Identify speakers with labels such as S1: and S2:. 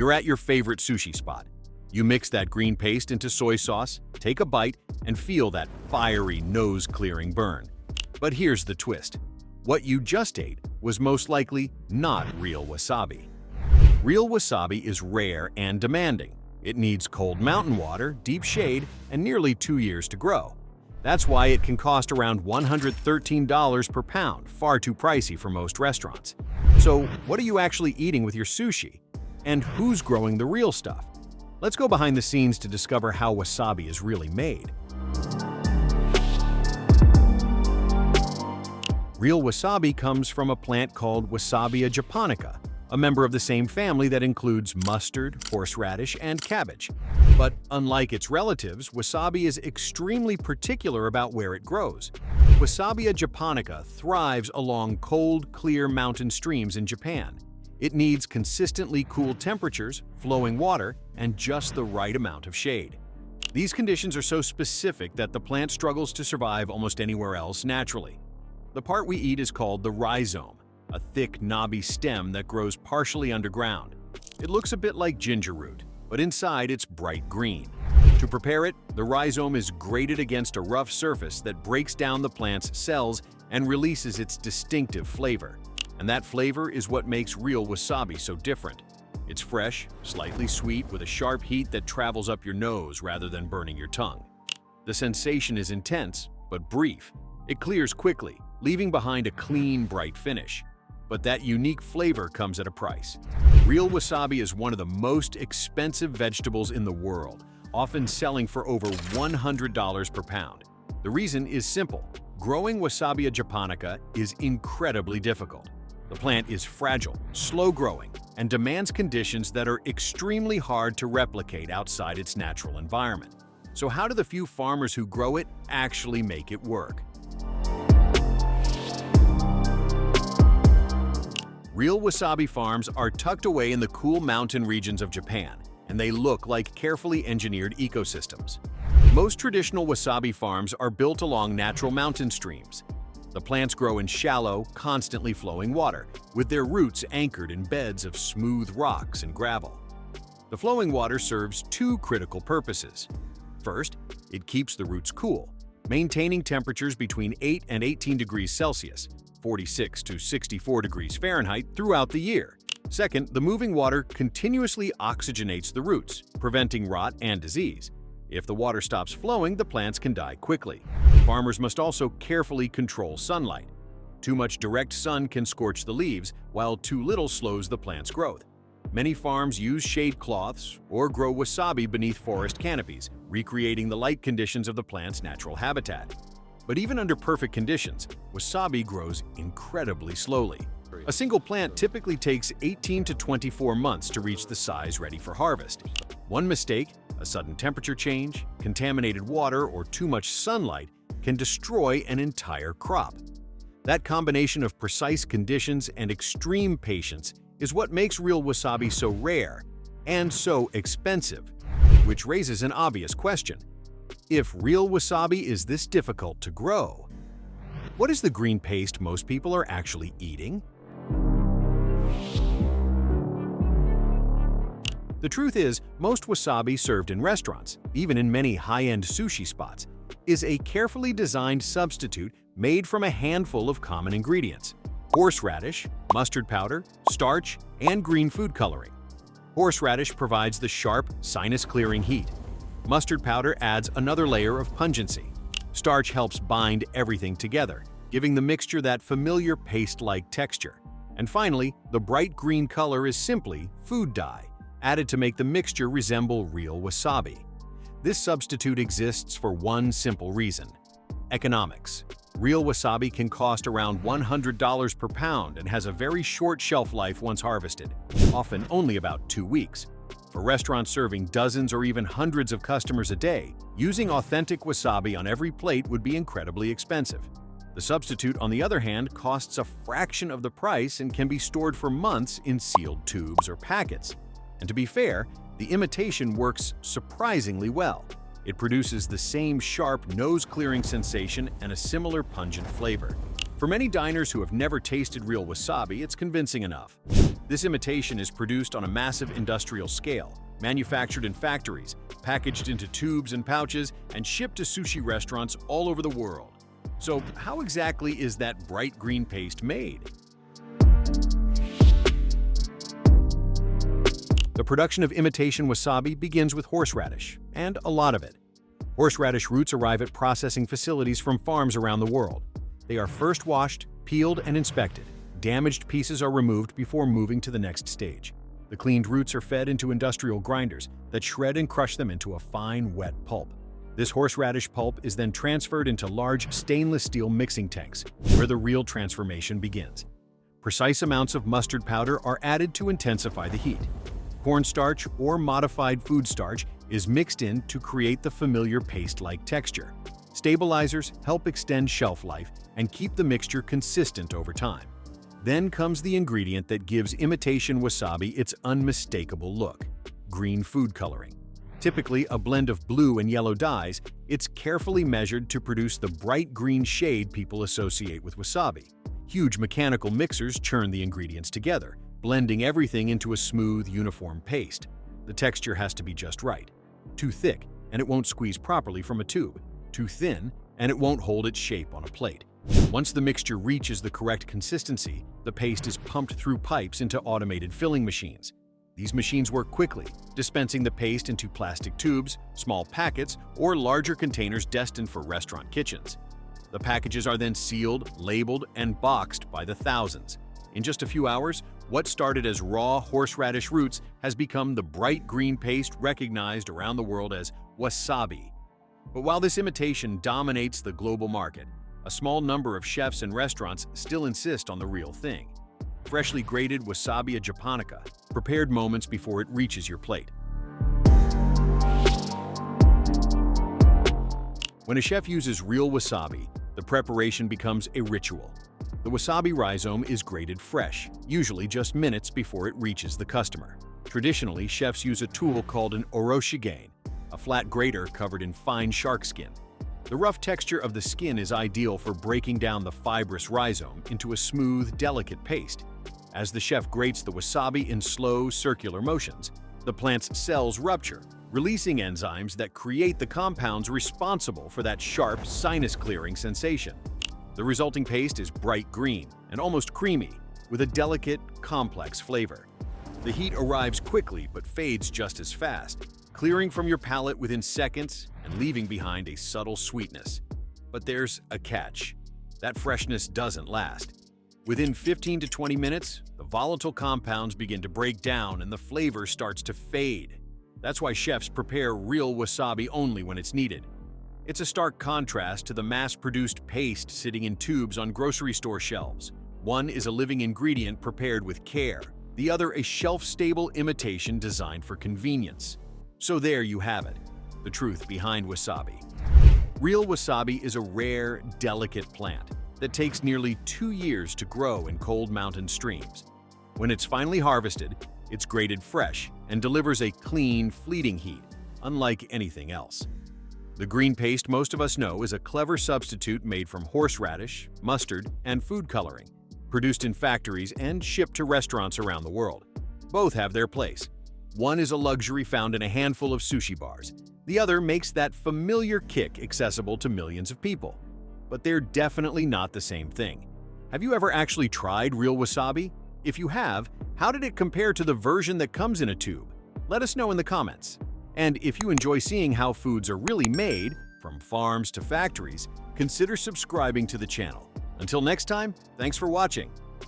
S1: You're at your favorite sushi spot. You mix that green paste into soy sauce, take a bite, and feel that fiery, nose-clearing burn. But here's the twist. What you just ate was most likely not real wasabi. Real wasabi is rare and demanding. It needs cold mountain water, deep shade, and nearly 2 years to grow. That's why it can cost around $113 per pound, far too pricey for most restaurants. So, what are you actually eating with your sushi? And who's growing the real stuff? Let's go behind the scenes to discover how wasabi is really made. Real wasabi comes from a plant called Wasabi japonica, a member of the same family that includes mustard, horseradish, and cabbage. But unlike its relatives, wasabi is extremely particular about where it grows. Wasabi japonica thrives along cold, clear mountain streams in Japan. It needs consistently cool temperatures, flowing water, and just the right amount of shade. These conditions are so specific that the plant struggles to survive almost anywhere else naturally. The part we eat is called the rhizome, a thick, knobby stem that grows partially underground. It looks a bit like ginger root, but inside it's bright green. To prepare it, the rhizome is grated against a rough surface that breaks down the plant's cells and releases its distinctive flavor. And that flavor is what makes real wasabi so different. It's fresh, slightly sweet, with a sharp heat that travels up your nose rather than burning your tongue. The sensation is intense, but brief. It clears quickly, leaving behind a clean, bright finish. But that unique flavor comes at a price. Real wasabi is one of the most expensive vegetables in the world, often selling for over $100 per pound. The reason is simple. Growing Wasabi japonica is incredibly difficult. The plant is fragile, slow-growing, and demands conditions that are extremely hard to replicate outside its natural environment. So how do the few farmers who grow it actually make it work? Real wasabi farms are tucked away in the cool mountain regions of Japan, and they look like carefully engineered ecosystems. Most traditional wasabi farms are built along natural mountain streams. The plants grow in shallow, constantly flowing water, with their roots anchored in beds of smooth rocks and gravel. The flowing water serves two critical purposes. First, it keeps the roots cool, maintaining temperatures between 8 and 18 degrees Celsius, 46 to 64 degrees Fahrenheit throughout the year. Second, the moving water continuously oxygenates the roots, preventing rot and disease. If the water stops flowing, the plants can die quickly. Farmers must also carefully control sunlight. Too much direct sun can scorch the leaves, while too little slows the plant's growth. Many farms use shade cloths or grow wasabi beneath forest canopies, recreating the light conditions of the plant's natural habitat. But even under perfect conditions, wasabi grows incredibly slowly. A single plant typically takes 18 to 24 months to reach the size ready for harvest. One mistake, a sudden temperature change, contaminated water, or too much sunlight can destroy an entire crop. That combination of precise conditions and extreme patience is what makes real wasabi so rare and so expensive, which raises an obvious question. If real wasabi is this difficult to grow, what is the green paste most people are actually eating? The truth is, most wasabi served in restaurants, even in many high-end sushi spots, is a carefully designed substitute made from a handful of common ingredients: horseradish, mustard powder, starch, and green food coloring. Horseradish provides the sharp, sinus-clearing heat. Mustard powder adds another layer of pungency. Starch helps bind everything together, giving the mixture that familiar paste-like texture. And finally, the bright green color is simply food dye, added to make the mixture resemble real wasabi. This substitute exists for one simple reason: economics. Real wasabi can cost around $100 per pound and has a very short shelf life once harvested, often only about 2 weeks. For restaurants serving dozens or even hundreds of customers a day, using authentic wasabi on every plate would be incredibly expensive. The substitute, on the other hand, costs a fraction of the price and can be stored for months in sealed tubes or packets. And to be fair, the imitation works surprisingly well. It produces the same sharp, nose-clearing sensation and a similar pungent flavor. For many diners who have never tasted real wasabi, it's convincing enough. This imitation is produced on a massive industrial scale, manufactured in factories, packaged into tubes and pouches, and shipped to sushi restaurants all over the world. So, how exactly is that bright green paste made? The production of imitation wasabi begins with horseradish, and a lot of it. Horseradish roots arrive at processing facilities from farms around the world. They are first washed, peeled, and inspected. Damaged pieces are removed before moving to the next stage. The cleaned roots are fed into industrial grinders that shred and crush them into a fine, wet pulp. This horseradish pulp is then transferred into large stainless steel mixing tanks, where the real transformation begins. Precise amounts of mustard powder are added to intensify the heat. Cornstarch or modified food starch is mixed in to create the familiar paste-like texture. Stabilizers help extend shelf life and keep the mixture consistent over time. Then comes the ingredient that gives imitation wasabi its unmistakable look: green food coloring. Typically a blend of blue and yellow dyes, it's carefully measured to produce the bright green shade people associate with wasabi. Huge mechanical mixers churn the ingredients together, blending everything into a smooth, uniform paste. The texture has to be just right. Too thick, and it won't squeeze properly from a tube. Too thin, and it won't hold its shape on a plate. Once the mixture reaches the correct consistency, the paste is pumped through pipes into automated filling machines. These machines work quickly, dispensing the paste into plastic tubes, small packets, or larger containers destined for restaurant kitchens. The packages are then sealed, labeled, and boxed by the thousands. In just a few hours, what started as raw horseradish roots has become the bright green paste recognized around the world as wasabi. But while this imitation dominates the global market, a small number of chefs and restaurants still insist on the real thing: freshly grated wasabi japonica, prepared moments before it reaches your plate. When a chef uses real wasabi, the preparation becomes a ritual. The wasabi rhizome is grated fresh, usually just minutes before it reaches the customer. Traditionally, chefs use a tool called an oroshigane, a flat grater covered in fine shark skin. The rough texture of the skin is ideal for breaking down the fibrous rhizome into a smooth, delicate paste. As the chef grates the wasabi in slow, circular motions, the plant's cells rupture, releasing enzymes that create the compounds responsible for that sharp, sinus-clearing sensation. The resulting paste is bright green and almost creamy, with a delicate, complex flavor. The heat arrives quickly but fades just as fast, clearing from your palate within seconds and leaving behind a subtle sweetness. But there's a catch. That freshness doesn't last. Within 15 to 20 minutes, the volatile compounds begin to break down and the flavor starts to fade. That's why chefs prepare real wasabi only when it's needed. It's a stark contrast to the mass-produced paste sitting in tubes on grocery store shelves. One is a living ingredient prepared with care, the other a shelf-stable imitation designed for convenience. So there you have it, the truth behind wasabi. Real wasabi is a rare, delicate plant that takes nearly 2 years to grow in cold mountain streams. When it's finally harvested, it's grated fresh and delivers a clean, fleeting heat, unlike anything else. The green paste most of us know is a clever substitute made from horseradish, mustard, and food coloring, produced in factories and shipped to restaurants around the world. Both have their place. One is a luxury found in a handful of sushi bars. The other makes that familiar kick accessible to millions of people. But they're definitely not the same thing. Have you ever actually tried real wasabi? If you have, how did it compare to the version that comes in a tube? Let us know in the comments. And if you enjoy seeing how foods are really made, from farms to factories, consider subscribing to the channel. Until next time, thanks for watching.